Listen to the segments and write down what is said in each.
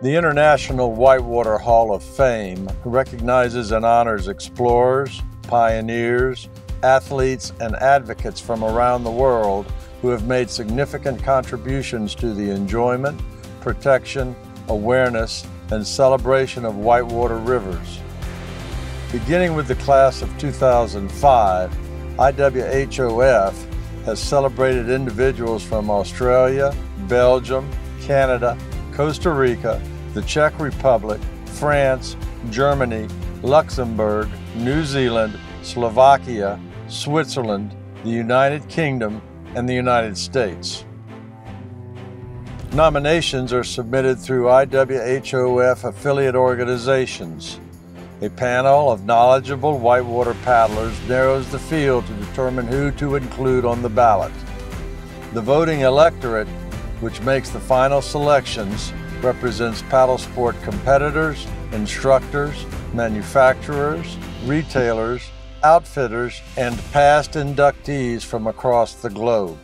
The International Whitewater Hall of Fame recognizes and honors explorers, pioneers, athletes, and advocates from around the world who have made significant contributions to the enjoyment, protection, awareness, and celebration of whitewater rivers. Beginning with the class of 2005, IWHoF has celebrated individuals from Australia, Belgium, Canada, Costa Rica, the Czech Republic, France, Germany, Luxembourg, New Zealand, Slovakia, Switzerland, the United Kingdom, and the United States. Nominations are submitted through IWHoF affiliate organizations. A panel of knowledgeable whitewater paddlers narrows the field to determine who to include on the ballot. The voting electorate, which makes the final selections, represents paddle sport competitors, instructors, manufacturers, retailers, outfitters, and past inductees from across the globe.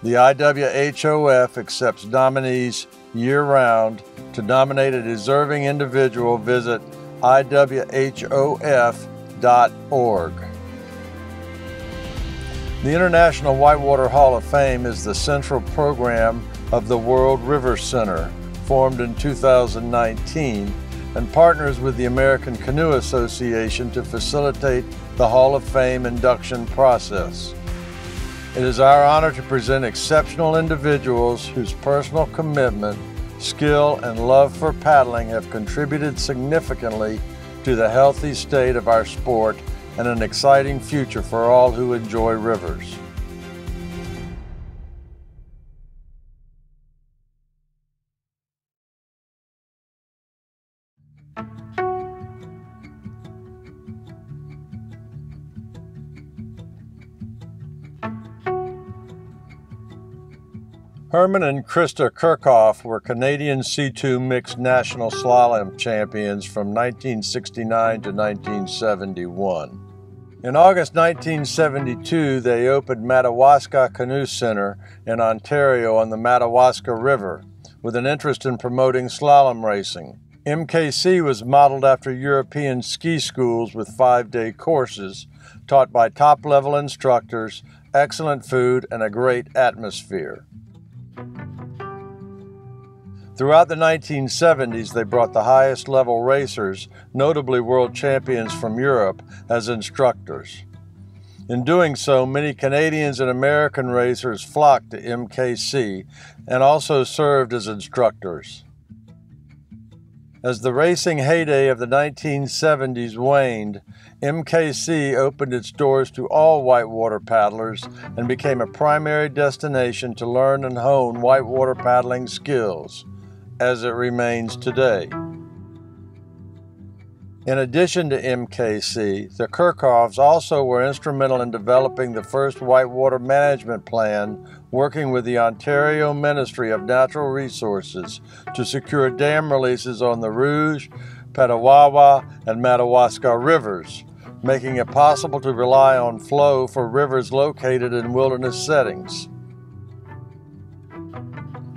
The IWHoF accepts nominees year-round. To nominate a deserving individual, visit IWHoF.org. The International Whitewater Hall of Fame is the central program of the World River Center, formed in 2019, and partners with the American Canoe Association to facilitate the Hall of Fame induction process. It is our honor to present exceptional individuals whose personal commitment, skill, and love for paddling have contributed significantly to the healthy state of our sport and an exciting future for all who enjoy rivers. Herman and Krista Kirchhoff were Canadian C2 mixed national slalom champions from 1969 to 1971. In August 1972, they opened Madawaska Canoe Center in Ontario on the Madawaska River, with an interest in promoting slalom racing. MKC was modeled after European ski schools with 5-day courses, taught by top-level instructors, excellent food, and a great atmosphere. Throughout the 1970s, they brought the highest level racers, notably world champions from Europe, as instructors. In doing so, many Canadians and American racers flocked to MKC and also served as instructors. As the racing heyday of the 1970s waned, MKC opened its doors to all whitewater paddlers and became a primary destination to learn and hone whitewater paddling skills, as it remains today. In addition to MKC, the Kirchhoffs also were instrumental in developing the first whitewater management plan, working with the Ontario Ministry of Natural Resources to secure dam releases on the Rouge, Petawawa, and Madawaska rivers, making it possible to rely on flow for rivers located in wilderness settings.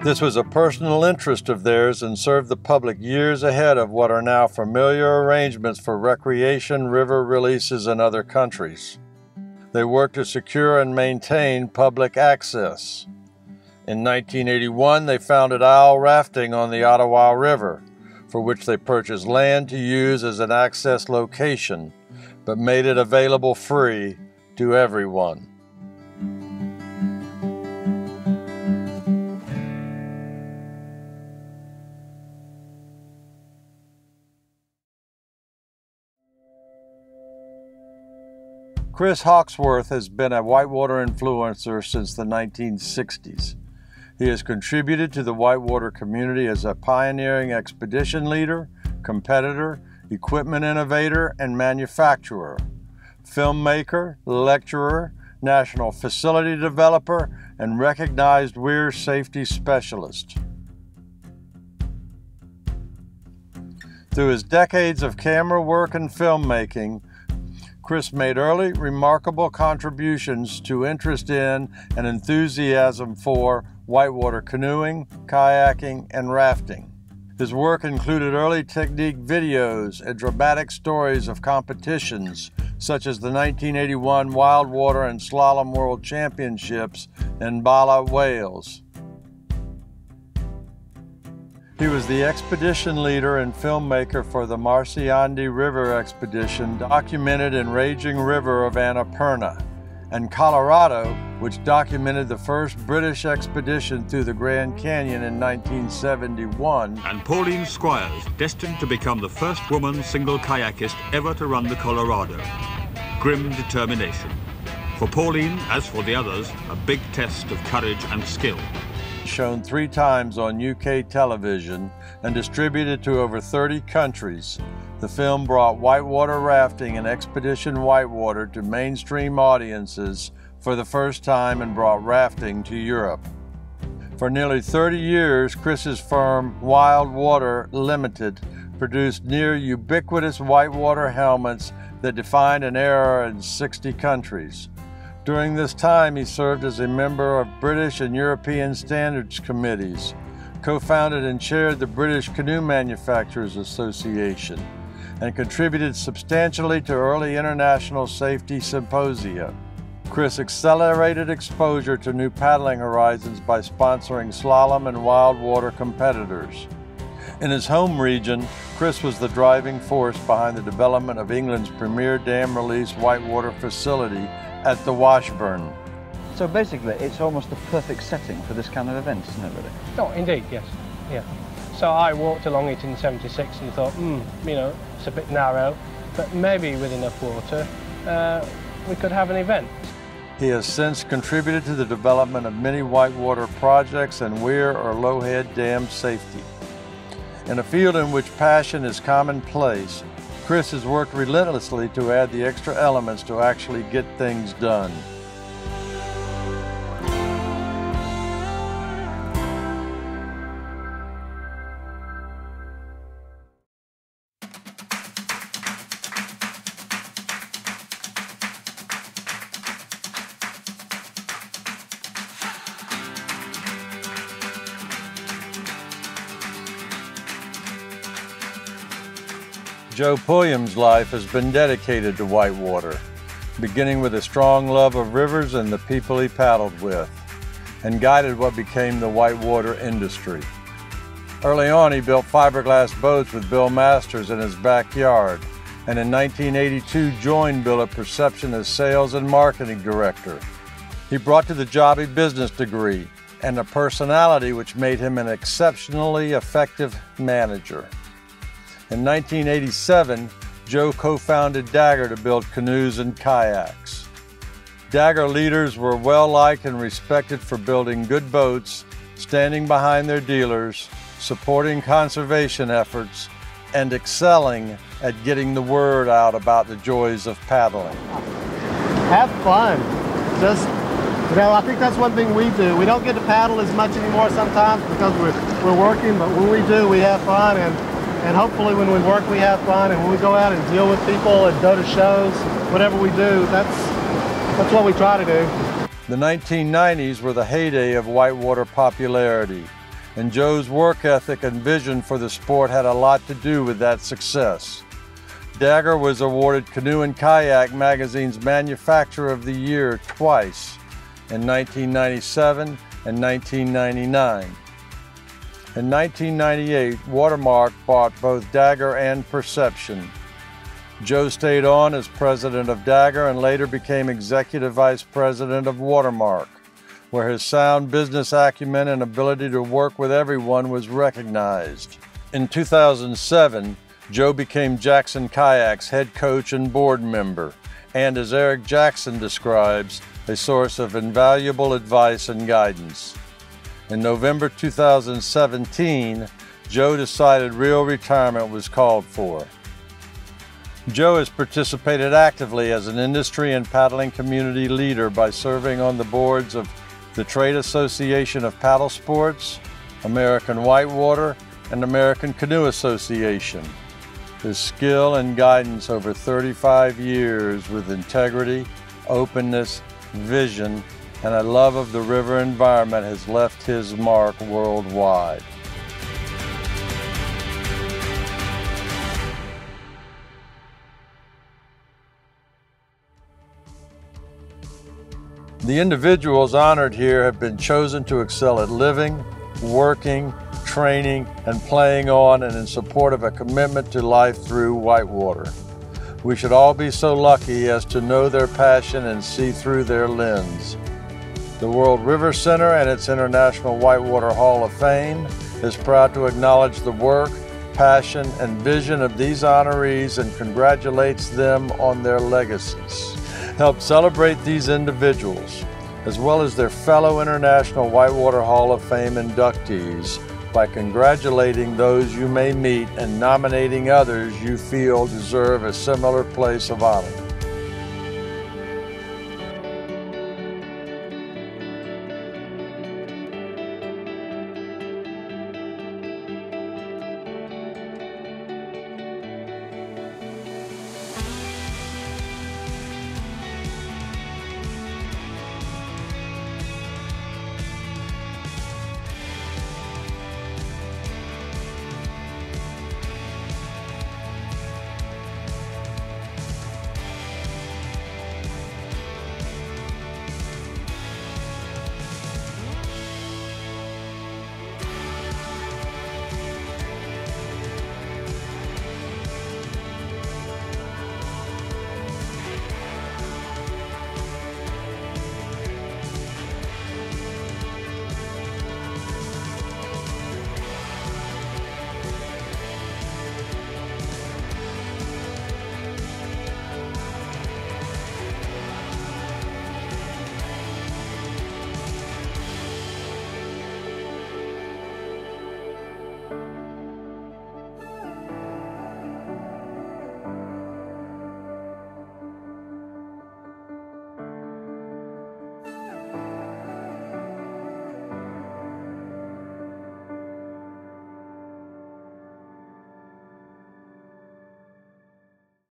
This was a personal interest of theirs and served the public years ahead of what are now familiar arrangements for recreation river releases in other countries. They worked to secure and maintain public access. In 1981, they founded Isle Rafting on the Ottawa River, for which they purchased land to use as an access location, but made it available free to everyone. Chris Hawksworth has been a whitewater influencer since the 1960s. He has contributed to the whitewater community as a pioneering expedition leader, competitor, equipment innovator, and manufacturer, filmmaker, lecturer, national facility developer, and recognized weir safety specialist. Through his decades of camera work and filmmaking, Chris made early, remarkable contributions to interest in and enthusiasm for whitewater canoeing, kayaking, and rafting. His work included early technique videos and dramatic stories of competitions, such as the 1981 Wild Water and Slalom World Championships in Bala, Wales. He was the expedition leader and filmmaker for the Marciandi River expedition documented in Raging River of Annapurna, and Colorado, which documented the first British expedition through the Grand Canyon in 1971. And Pauline Squires, destined to become the first woman single kayakist ever to run the Colorado. Grim determination. For Pauline, as for the others, a big test of courage and skill. Shown 3 times on UK television and distributed to over 30 countries, the film brought whitewater rafting and expedition whitewater to mainstream audiences for the first time and brought rafting to Europe. For nearly 30 years, Chris's firm Wild Water Limited produced near ubiquitous whitewater helmets that defined an era in 60 countries. During this time, he served as a member of British and European standards committees, co-founded and chaired the British Canoe Manufacturers Association, and contributed substantially to early international safety symposia. Chris accelerated exposure to new paddling horizons by sponsoring slalom and wild water competitors. In his home region, Chris was the driving force behind the development of England's premier dam release whitewater facility at the Washburn. So basically, it's almost the perfect setting for this kind of event, isn't it, really? Oh, indeed, yes. Yeah. So I walked along it in '76 and thought, you know, it's a bit narrow, but maybe with enough water, we could have an event. He has since contributed to the development of many whitewater projects and weir or lowhead dam safety. In a field in which passion is commonplace, Chris has worked relentlessly to add the extra elements to actually get things done. Joe Pulliam's life has been dedicated to whitewater, beginning with a strong love of rivers and the people he paddled with, and guided what became the whitewater industry. Early on, he built fiberglass boats with Bill Masters in his backyard, and in 1982 joined Bill at Perception as sales and marketing director. He brought to the job a business degree and a personality which made him an exceptionally effective manager. In 1987, Joe co-founded Dagger to build canoes and kayaks. Dagger leaders were well-liked and respected for building good boats, standing behind their dealers, supporting conservation efforts, and excelling at getting the word out about the joys of paddling. Have fun. Just, you know, I think that's one thing we do. We don't get to paddle as much anymore sometimes because we're working, but when we do, we have fun, and hopefully when we work, we have fun, and when we go out and deal with people and go to shows, whatever we do, that's what we try to do. The 1990s were the heyday of whitewater popularity, and Joe's work ethic and vision for the sport had a lot to do with that success. Dagger was awarded Canoe and Kayak Magazine's Manufacturer of the Year twice, in 1997 and 1999. In 1998, Watermark bought both Dagger and Perception. Joe stayed on as president of Dagger and later became executive vice president of Watermark, where his sound business acumen and ability to work with everyone was recognized. In 2007, Joe became Jackson Kayak's head coach and board member, and as Eric Jackson describes, a source of invaluable advice and guidance. In November 2017, Joe decided real retirement was called for. Joe has participated actively as an industry and paddling community leader by serving on the boards of the Trade Association of Paddle Sports, American Whitewater, and American Canoe Association. His skill and guidance over 35 years with integrity, openness, vision, and a love of the river environment has left his mark worldwide. The individuals honored here have been chosen to excel at living, working, training, and playing on and in support of a commitment to life through whitewater. We should all be so lucky as to know their passion and see through their lens. The World River Center and its International Whitewater Hall of Fame is proud to acknowledge the work, passion, and vision of these honorees and congratulates them on their legacies. Help celebrate these individuals, as well as their fellow International Whitewater Hall of Fame inductees, by congratulating those you may meet and nominating others you feel deserve a similar place of honor.